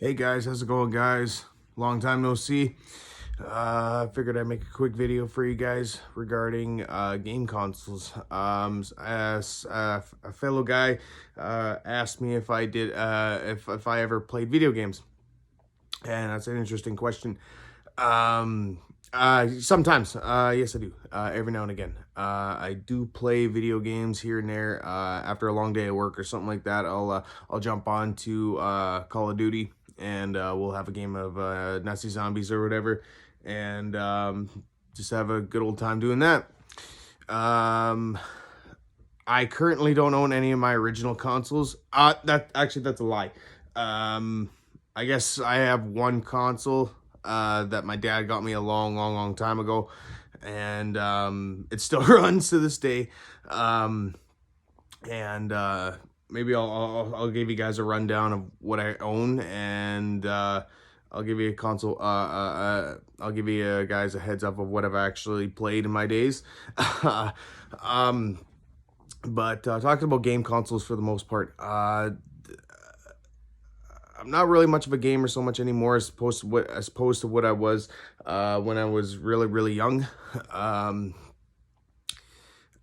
Hey guys, how's it going, guys? Long time no see. I figured I'd make a quick video for you guys regarding game consoles. As a fellow guy asked me if I did if I ever played video games, and that's an interesting question. Sometimes, yes, I do. Every now and again, I do play video games here and there. After a long day at work or something like that, I'll jump on to Call of Duty, and we'll have a game of Nazi Zombies or whatever, and just have a good old time doing that. I currently don't own any of my original consoles. That's a lie. I guess I have one console that my dad got me a long time ago, and it still runs to this day. And maybe I'll give you guys a rundown of what I own, and I'll give you a console. I'll give you guys a heads up of what I've actually played in my days. But talking about game consoles for the most part, I'm not really much of a gamer so much anymore as opposed to what I was when I was really young.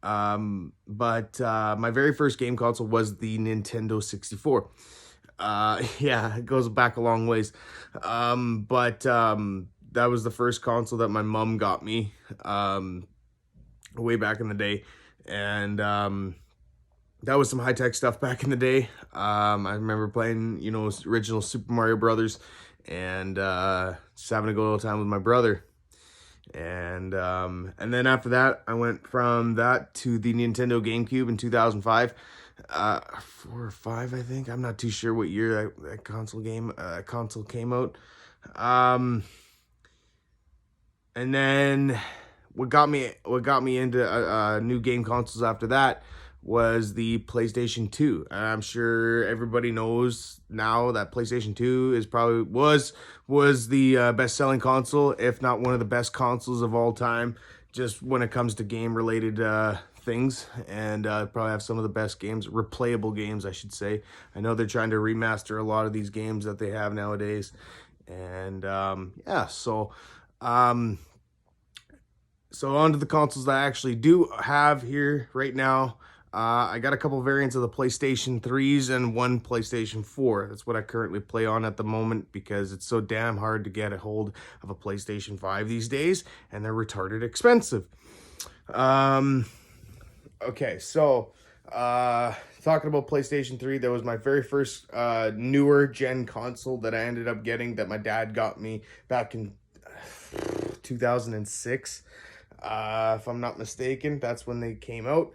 But my very first game console was the Nintendo 64. Yeah, it goes back a long ways. But that was the first console that my mom got me way back in the day, and that was some high-tech stuff back in the day. I remember playing, original Super Mario Brothers, and just having a good old time with my brother. And then after that, I went from that to the Nintendo GameCube in 2005. 4 or 5, I think. I'm not too sure what year that console came out. And then what got me into new game consoles after that was the PlayStation 2. I'm sure everybody knows now that PlayStation 2 was the best-selling console, if not one of the best consoles of all time, just when it comes to game-related things, and probably have some of the best games, replayable games, I should say. I know they're trying to remaster a lot of these games that they have nowadays, and yeah, so on to the consoles that I actually do have here right now. I got a couple variants of the PlayStation 3s and one PlayStation 4. That's what I currently play on at the moment because it's so damn hard to get a hold of a PlayStation 5 these days, and they're retarded expensive. Okay, so talking about PlayStation 3, that was my very first newer gen console that I ended up getting, that my dad got me back in 2006. If I'm not mistaken, that's when they came out.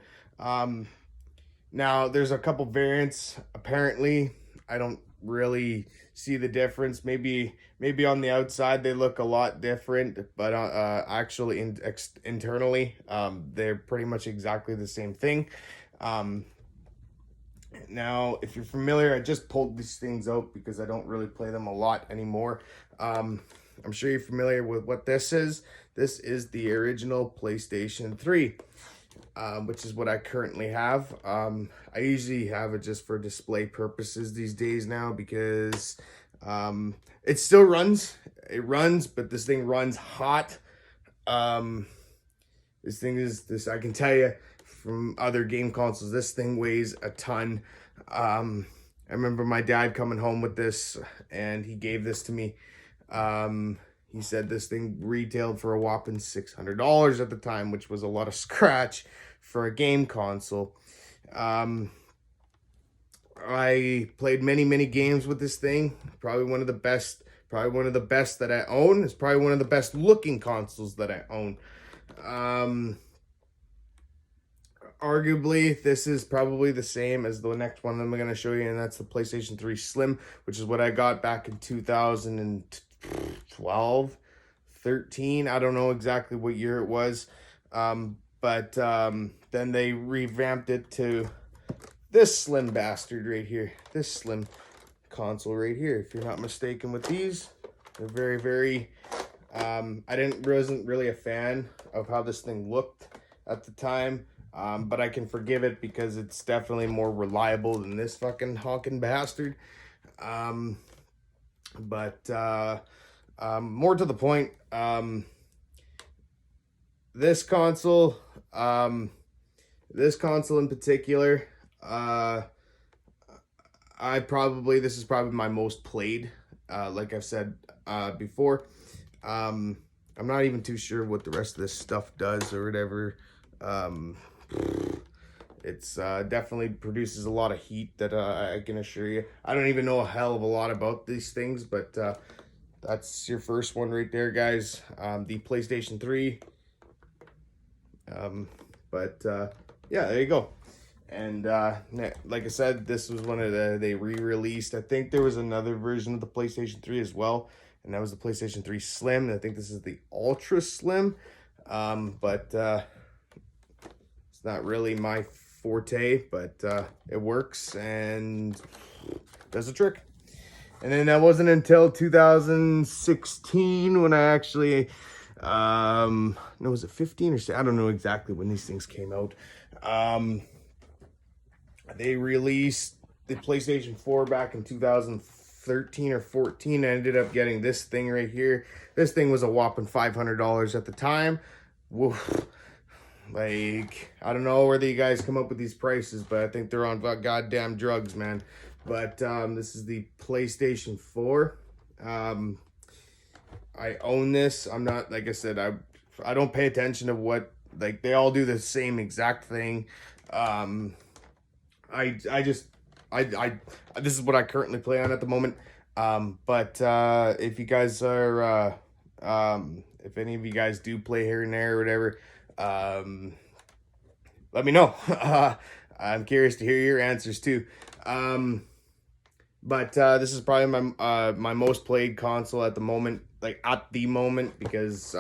Now there's a couple variants. Apparently, I don't really see the difference. Maybe on the outside they look a lot different, but actually internally, they're pretty much exactly the same thing. Now, if you're familiar, I just pulled these things out because I don't really play them a lot anymore. I'm sure you're familiar with what this is. This is the original PlayStation 3, which is what I currently have. I usually have it just for display purposes these days now because it still runs. It runs, but this thing runs hot. This thing is I can tell you from other game consoles, this thing weighs a ton. I remember my dad coming home with this, and he gave this to me. He said this thing retailed for a whopping $600 at the time, which was a lot of scratch for a game console. I played many games with this thing. Probably one of the best that I own. It's probably one of the best looking consoles that I own. Arguably, this is probably the same as the next one I'm going to show you, and that's the PlayStation 3 Slim, which is what I got back in 2012, 13. I don't know exactly what year it was, but then they revamped it to this slim bastard right here, this slim console right here. If you're not mistaken with these, they're very I wasn't really a fan of how this thing looked at the time. But I can forgive it because it's definitely more reliable than this fucking honking bastard. But more to the point, this console, this console in particular, this is probably my most played. Like I've said before, I'm not even too sure what the rest of this stuff does or whatever. It's definitely produces a lot of heat, that I can assure you. I don't even know a hell of a lot about these things, but that's your first one right there, guys. The PlayStation 3. Yeah, there you go. And like I said, this was one of they re-released. I think there was another version of the PlayStation 3 as well, and that was the PlayStation 3 Slim. I think this is the Ultra Slim, but it's not really my forte, but it works and does the trick. And then that wasn't until 2016 when I actually, no, was it 15 or 16? I don't know exactly when these things came out. They released the PlayStation 4 back in 2013 or 14. I ended up getting this thing right here. This thing was a whopping $500 at the time. Woof. Like, I don't know where you guys come up with these prices, but I think they're on goddamn drugs, man. But this is the PlayStation 4. I own this. I'm not, like I said, I don't pay attention to what, like, they all do the same exact thing. This is what I currently play on at the moment. But if you guys are, if any of you guys do play here and there or whatever, let me know. I'm curious to hear your answers too. But this is probably my most played console at the moment, because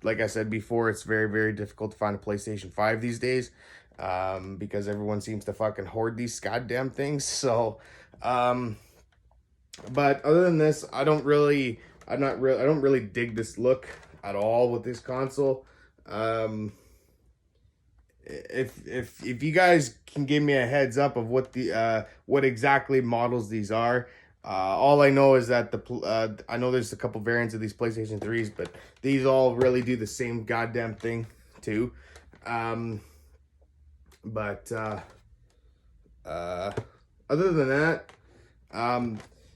like I said before, it's very, very difficult to find a PlayStation 5 these days, because everyone seems to fucking hoard these goddamn things. So, but other than this, I don't really dig this look at all with this console. If you guys can give me a heads up of what exactly models these are, all I know is that I know there's a couple variants of these PlayStation 3s, but these all really do the same goddamn thing too. But other than that,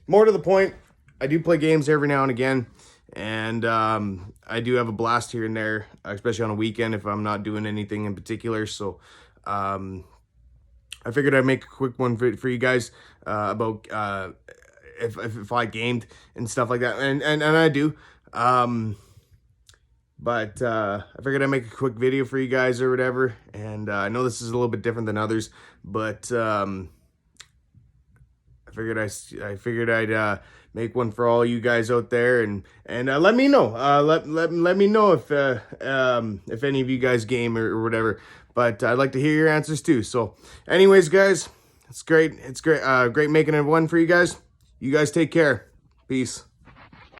more to the point, I do play games every now and again, and I do have a blast here and there, especially on a weekend if I'm not doing anything in particular. So I figured I'd make a quick one for you guys about if I gamed and stuff like that, and I do. But I figured I'd make a quick video for you guys or whatever. And I know this is a little bit different than others, but I figured I'd make one for all you guys out there, and let me know. Let me know if any of you guys game or whatever. But I'd like to hear your answers too. So, anyways, guys, it's great. It's great. Great making it one for you guys. You guys take care. Peace.